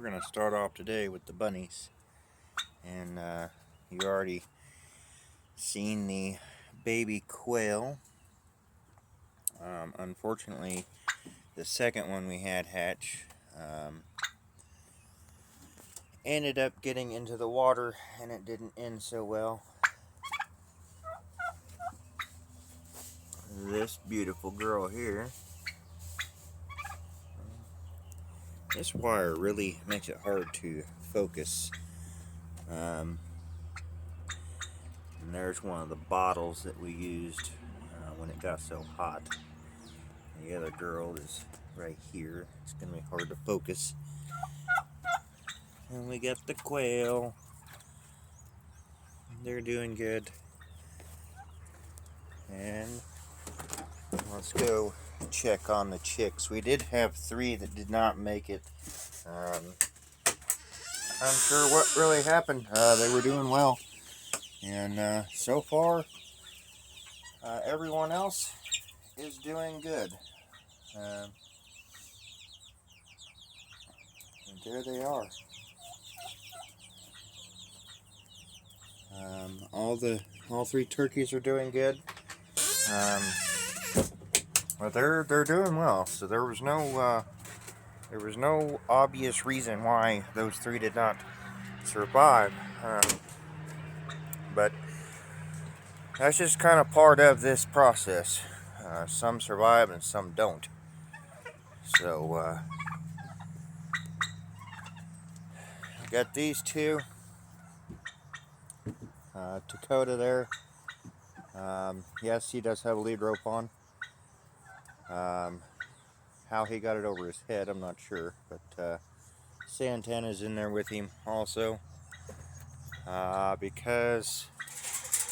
We're going to start off today with the bunnies. And you already seen the baby quail. Unfortunately, the second one we had hatch ended up getting into the water, and it didn't end so well. This beautiful girl here. This wire really makes it hard to focus. And there's one of the bottles that we used when it got so hot. The other girl is right here. It's going to be hard to focus. And we got the quail. They're doing good. And let's go check on the chicks. We did have 3 that did not make it. Unsure what really happened. They were doing well. And so far, everyone else is doing good. And there they are. All 3 turkeys are doing good. But they're doing well. So there was no obvious reason why those 3 did not survive. But that's just kind of part of this process. Some survive and some don't. So got these 2. Dakota there. Yes, he does have a lead rope on. How he got it over his head, I'm not sure. But Santana's in there with him also. Because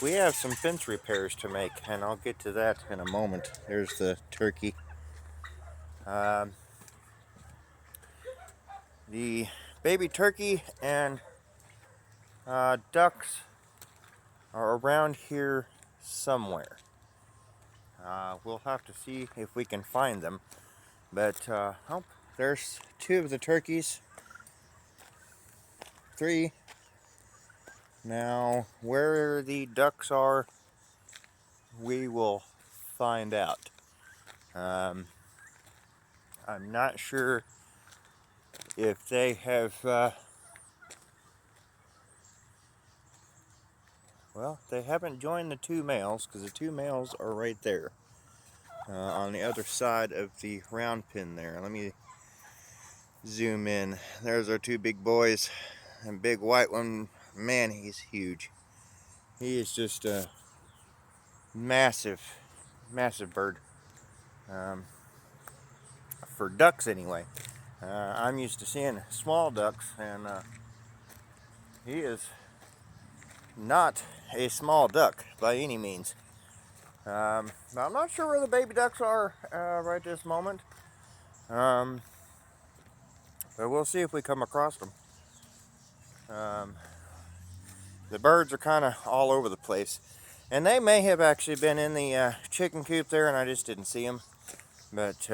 we have some fence repairs to make, and I'll get to that in a moment. There's the turkey. The baby turkey and ducks are around here somewhere. We'll have to see if we can find them. But oh, there's 2 of the turkeys. 3. Now, where the ducks are, we will find out. I'm not sure if they have, well, they haven't joined the 2 males, because the 2 males are right there, on the other side of the round pin there. Let me zoom in. There's our 2 big boys, and big white one, man, he's huge. He is just a massive bird. For ducks anyway. I'm used to seeing small ducks, and he is not a small duck by any means. I'm not sure where the baby ducks are right this moment. But we'll see if we come across them. The birds are kind of all over the place. And they may have actually been in the chicken coop there, and I just didn't see them. But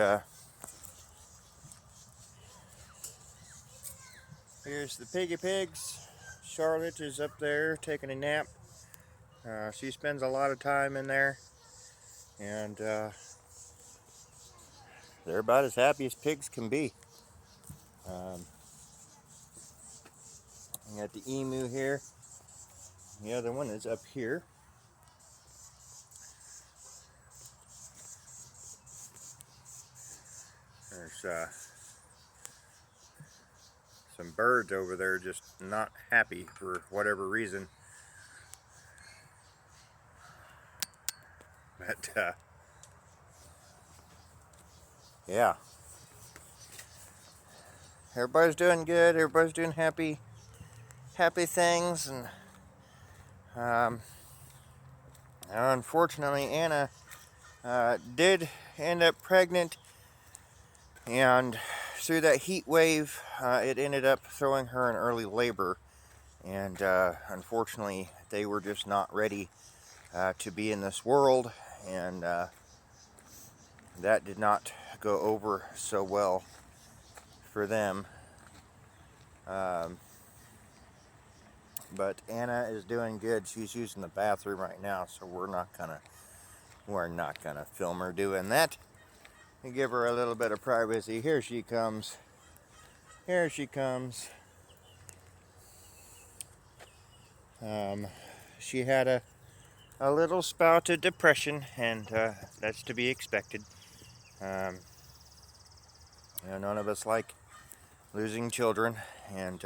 here's the piggy pigs. Charlotte is up there taking a nap. She spends a lot of time in there. And they're about as happy as pigs can be. We got the emu here. The other one is up here. There's some birds over there just not happy for whatever reason. But yeah, everybody's doing good. Everybody's doing happy things. And unfortunately, Anna did end up pregnant, and through that heat wave, it ended up throwing her in early labor. And unfortunately, they were just not ready to be in this world, and that did not go over so well for them. Um, but Anna is doing good. She's using the bathroom right now, so we're not gonna film her doing that. And give her a little bit of privacy. Here she comes. Here she comes. She had a little spout of depression, and that's to be expected. Um, none of us like losing children, and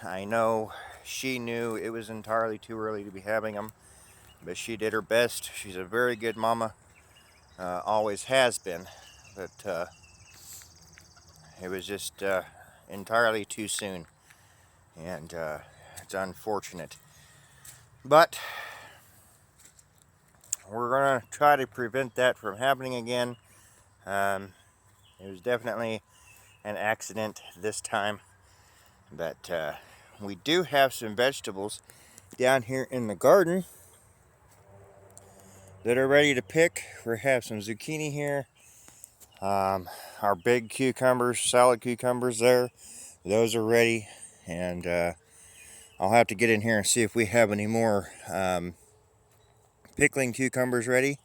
I know she knew it was entirely too early to be having them, but she did her best. She's a very good mama, always has been, but it was just entirely too soon, and it's unfortunate. But we're going to try to prevent that from happening again. It was definitely an accident this time, but we do have some vegetables down here in the garden that are ready to pick. We have some zucchini here, our big cucumbers, salad cucumbers there, those are ready, and I'll have to get in here and see if we have any more pickling cucumbers ready.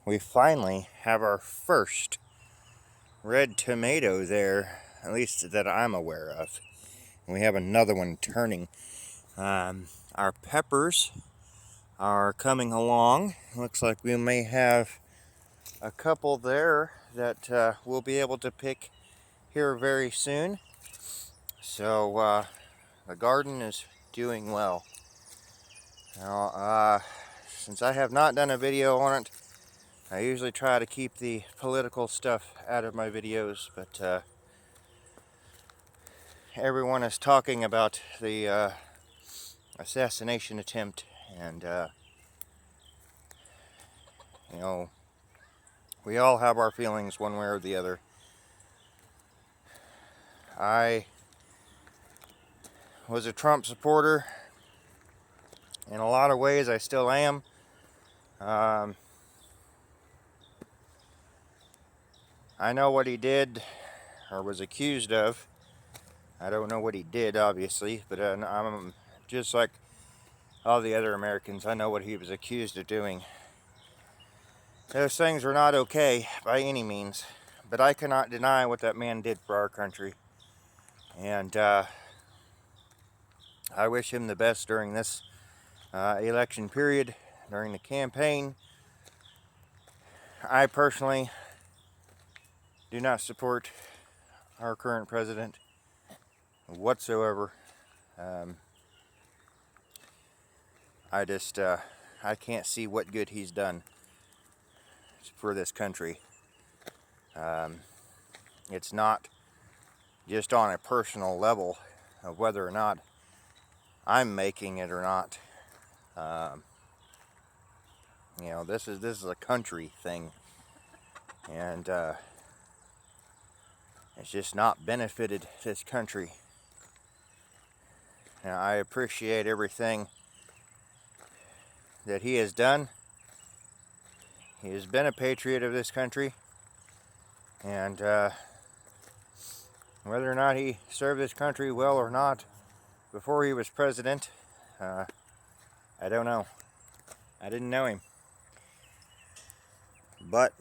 We finally have our first red tomato there, at least that I'm aware of. And we have another one turning. Our peppers are coming along. Looks like we may have a couple there that we'll be able to pick here very soon. So the garden is doing well. Now, since I have not done a video on it, I usually try to keep the political stuff out of my videos, but everyone is talking about the assassination attempt, and you know, we all have our feelings one way or the other. I was a Trump supporter. In a lot of ways, I still am. I know what he did, or was accused of. I don't know what he did, obviously, but I'm just like all the other Americans. I know what he was accused of doing. Those things are not okay by any means, but I cannot deny what that man did for our country. And I wish him the best during this election period, during the campaign. I personally do not support our current president whatsoever. I just, I can't see what good he's done for this country. It's not just on a personal level of whether or not I'm making it or not. You know, this is a country thing, and it's just not benefited this country. Now, I appreciate everything that he has done. He has been a patriot of this country, and whether or not he served this country well or not before he was president, I don't know. I didn't know him. But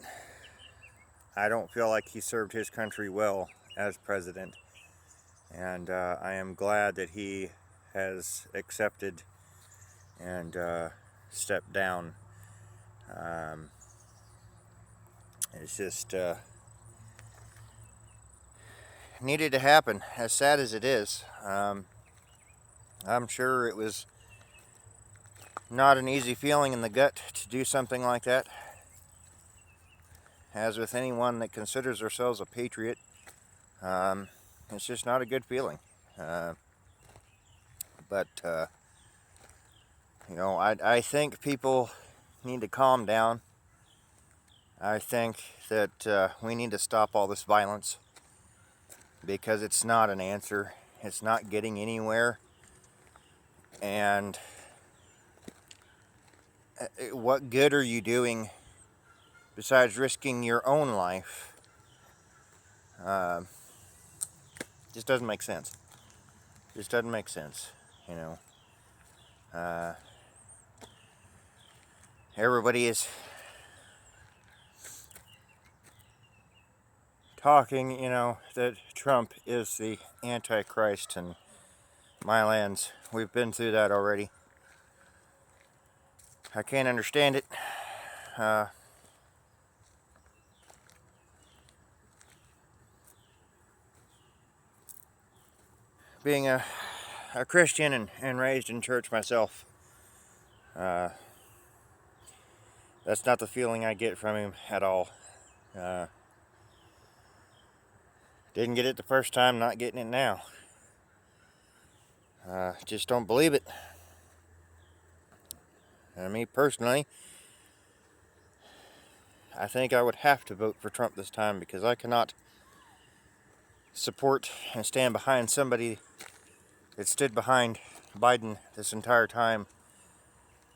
I don't feel like he served his country well as president. And I am glad that he has accepted and stepped down. It's just needed to happen, as sad as it is. I'm sure it was not an easy feeling in the gut to do something like that. As with anyone that considers themselves a patriot, it's just not a good feeling. But you know, I think people need to calm down. I think that we need to stop all this violence, because it's not an answer. It's not getting anywhere. And what good are you doing besides risking your own life Just doesn't make sense. Just doesn't make sense, you know. Everybody is talking, you know, that Trump is the Antichrist, and my lands, we've been through that already. I can't understand it. Being a Christian and raised in church myself, that's not the feeling I get from him at all. Didn't get it the first time, not getting it now. Just don't believe it. And me personally, I think I would have to vote for Trump this time, because I cannot support and stand behind somebody that stood behind Biden this entire time.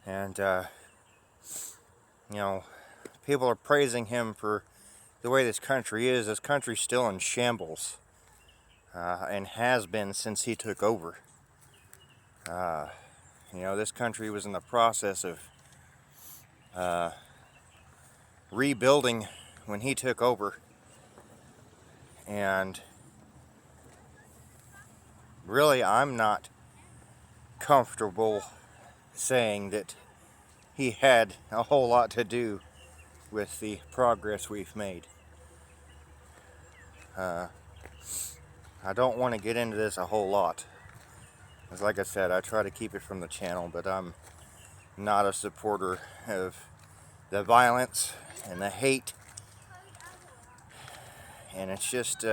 And, you know, people are praising him for the way this country is. This country's still in shambles, and has been since he took over. You know, this country was in the process of rebuilding when he took over, and really, I'm not comfortable saying that he had a whole lot to do with the progress we've made. I don't want to get into this a whole lot, because like I said, I try to keep it from the channel, but I'm not a supporter of the violence and the hate, and it's just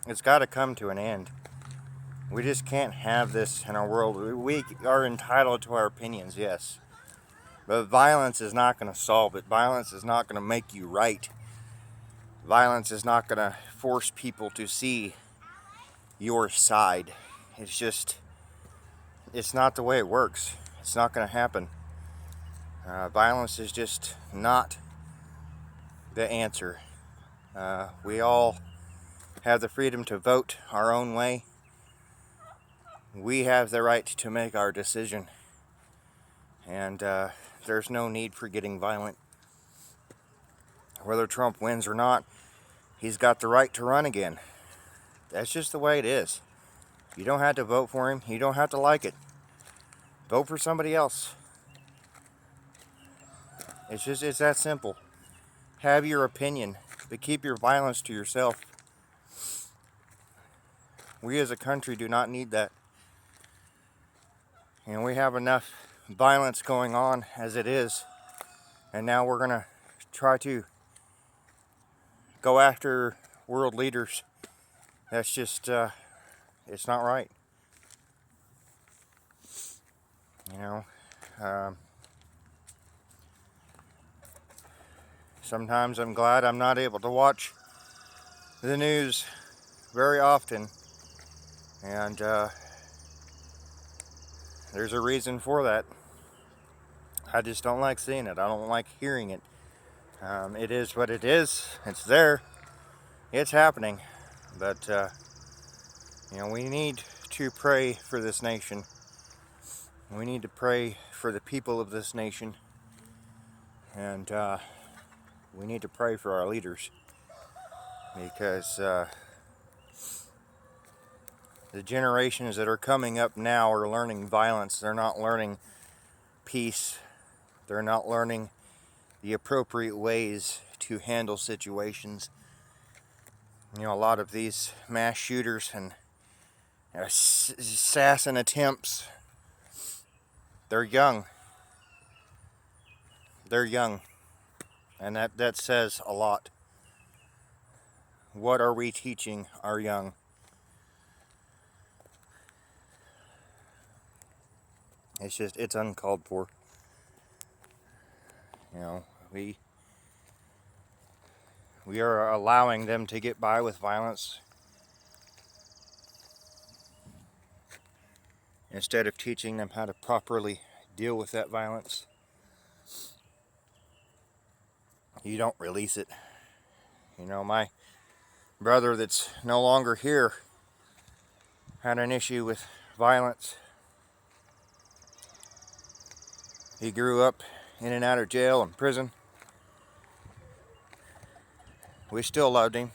it's got to come to an end. We just can't have this in our world. We are entitled to our opinions, yes, but violence is not going to solve it. Violence is not going to make you right. Violence is not going to force people to see your side. It's just, it's not the way it works. It's not going to happen. Violence is just not the answer. We all have the freedom to vote our own way. We have the right to make our decision. And there's no need for getting violent. Whether Trump wins or not, he's got the right to run again. That's just the way it is. You don't have to vote for him. You don't have to like it. Vote for somebody else. It's that simple. Have your opinion, but keep your violence to yourself. We as a country do not need that. And we have enough violence going on as it is. And now we're going to try to go after world leaders. That's just, it's not right. You know, sometimes I'm glad I'm not able to watch the news very often. And there's a reason for that. I just don't like seeing it. I don't like hearing it. It is what it is. It's there. It's happening. But, you know, we need to pray for this nation. We need to pray for the people of this nation. And we need to pray for our leaders. Because the generations that are coming up now are learning violence. They're not learning peace. They're not learning the appropriate ways to handle situations. You know, a lot of these mass shooters and assassin attempts, they're young. They're young. And that says a lot. What are we teaching our young? It's just, it's uncalled for. You know, we are allowing them to get by with violence instead of teaching them how to properly deal with that violence. You don't release it. You know, my brother that's no longer here had an issue with violence. He grew up in and out of jail and prison. We still loved him,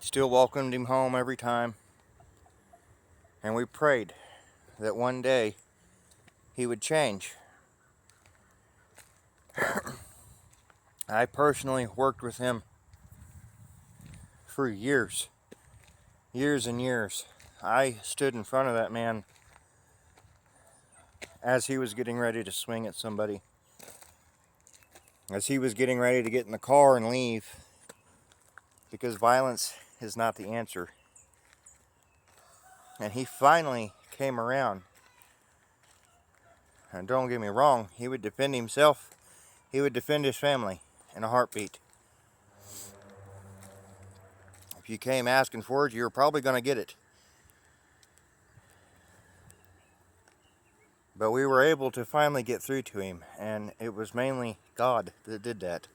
still welcomed him home every time, and we prayed that one day he would change. I personally worked with him for years and years. I stood in front of that man as he was getting ready to swing at somebody, as he was getting ready to get in the car and leave, because violence is not the answer. And he finally came around. And don't get me wrong, he would defend himself, he would defend his family in a heartbeat. If you came asking for it, you were probably going to get it. But we were able to finally get through to him, and it was mainly God that did that.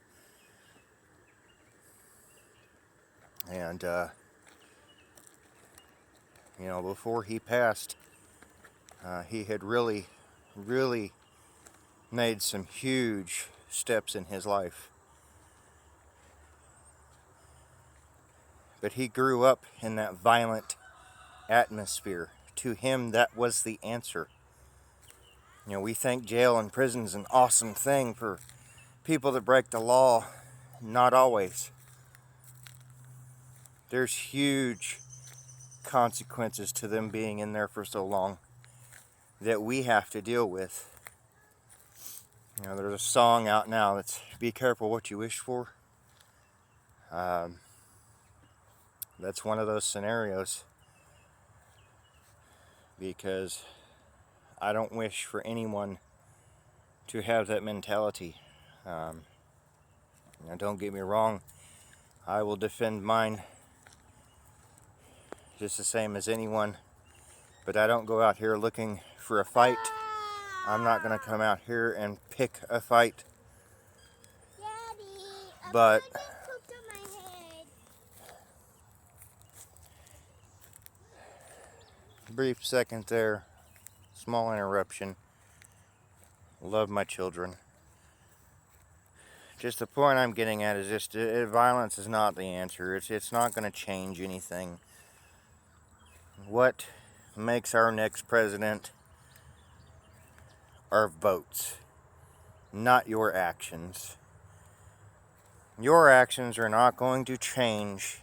And, you know, before he passed, he had really made some huge steps in his life. But he grew up in that violent atmosphere. To him, that was the answer. You know, we think jail and prison's an awesome thing for people that break the law. Not always. There's huge consequences to them being in there for so long that we have to deal with. You know, there's a song out now that's "Be Careful What You Wish For." That's one of those scenarios, because I don't wish for anyone to have that mentality. Now, don't get me wrong, I will defend mine just the same as anyone, but I don't go out here looking for a fight. I'm not going to come out here and pick a fight. Daddy, But pooped on my head. Brief second there, small interruption. Love my children. Just the point I'm getting at is just violence is not the answer. It's not going to change anything. What makes our next president? Our votes, not your actions. Your actions are not going to change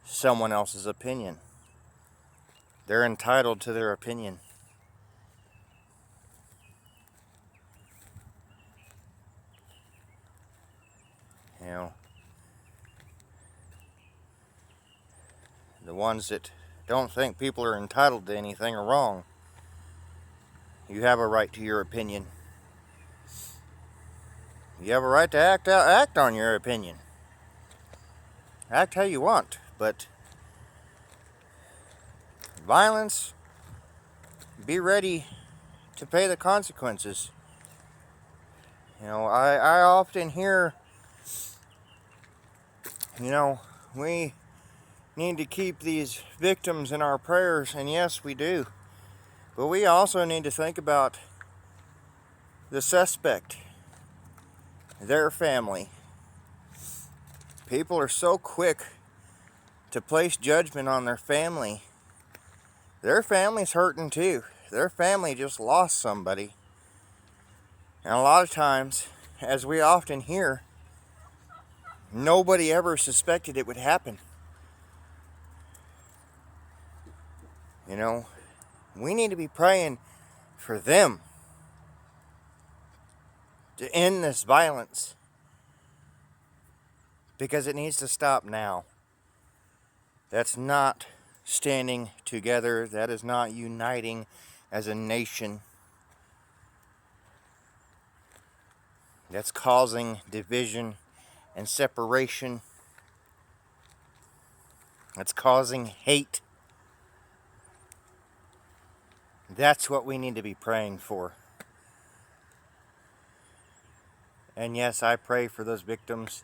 someone else's opinion. They're entitled to their opinion. You know, the ones that don't think people are entitled to anything are wrong. You have a right to your opinion. You have a right to act on your opinion. Act how you want, but violence, be ready to pay the consequences. You know, I often hear, you know, we need to keep these victims in our prayers, and yes, we do. But we also need to think about the suspect, their family. People are so quick to place judgment on their family. Their family's hurting too. Their family just lost somebody. And a lot of times, as we often hear, nobody ever suspected it would happen. You know, we need to be praying for them to end this violence, because it needs to stop now. That's not standing together. That is not uniting as a nation. That's causing division and separation. That's causing hate. That's what we need to be praying for. And yes, I pray for those victims.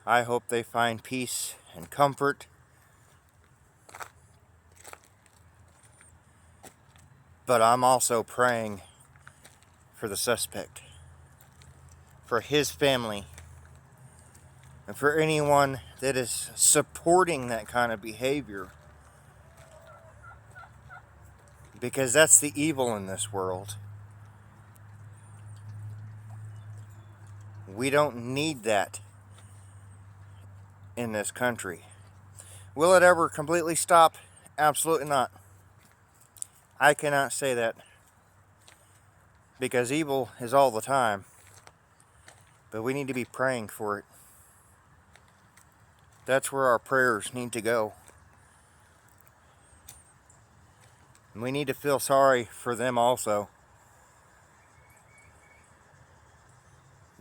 I hope they find peace and comfort. But I'm also praying for the suspect, for his family, and for anyone that is supporting that kind of behavior. Because that's the evil in this world. We don't need that in this country. Will it ever completely stop? Absolutely not. I cannot say that. Because evil is all the time. But we need to be praying for it. That's where our prayers need to go. And we need to feel sorry for them also.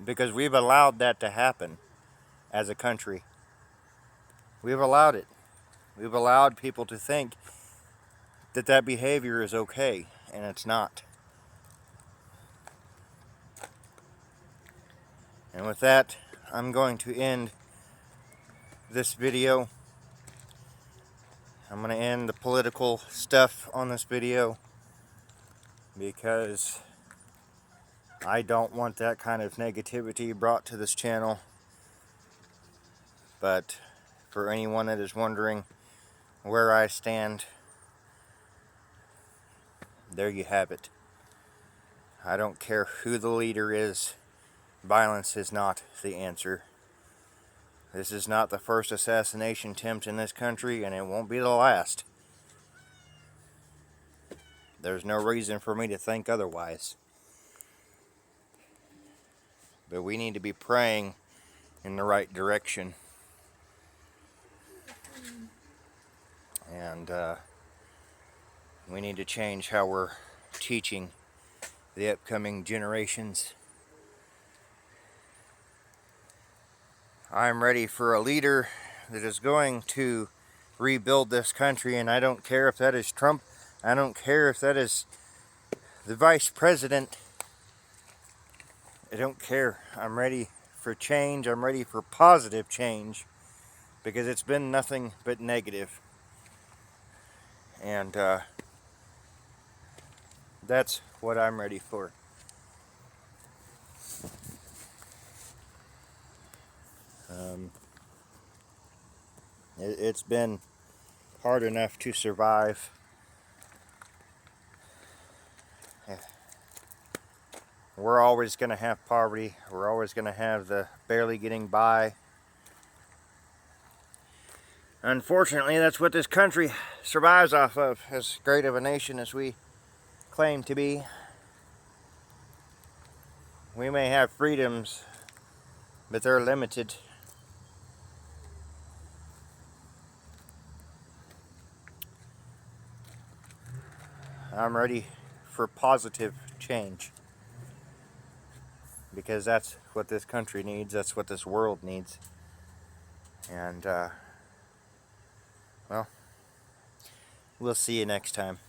Because we've allowed that to happen as a country. We've allowed it. We've allowed people to think that that behavior is okay, and it's not. And with that, I'm going to end this video. I'm going to end the political stuff on this video because I don't want that kind of negativity brought to this channel. But for anyone that is wondering where I stand, there you have it. I don't care who the leader is. Violence is not the answer. This is not the first assassination attempt in this country, and it won't be the last. There's no reason for me to think otherwise. But we need to be praying in the right direction. And we need to change how we're teaching the upcoming generations. I'm ready for a leader that is going to rebuild this country, and I don't care if that is Trump. I don't care if that is the vice president. I don't care. I'm ready for change. I'm ready for positive change because it's been nothing but negative. And that's what I'm ready for. It's been hard enough to survive. We're always going to have poverty. We're always going to have the barely getting by. Unfortunately, that's what this country survives off of, as great of a nation as we claim to be. We may have freedoms, but they're limited. I'm ready for positive change. Because that's what this country needs. That's what this world needs. And, well, we'll see you next time.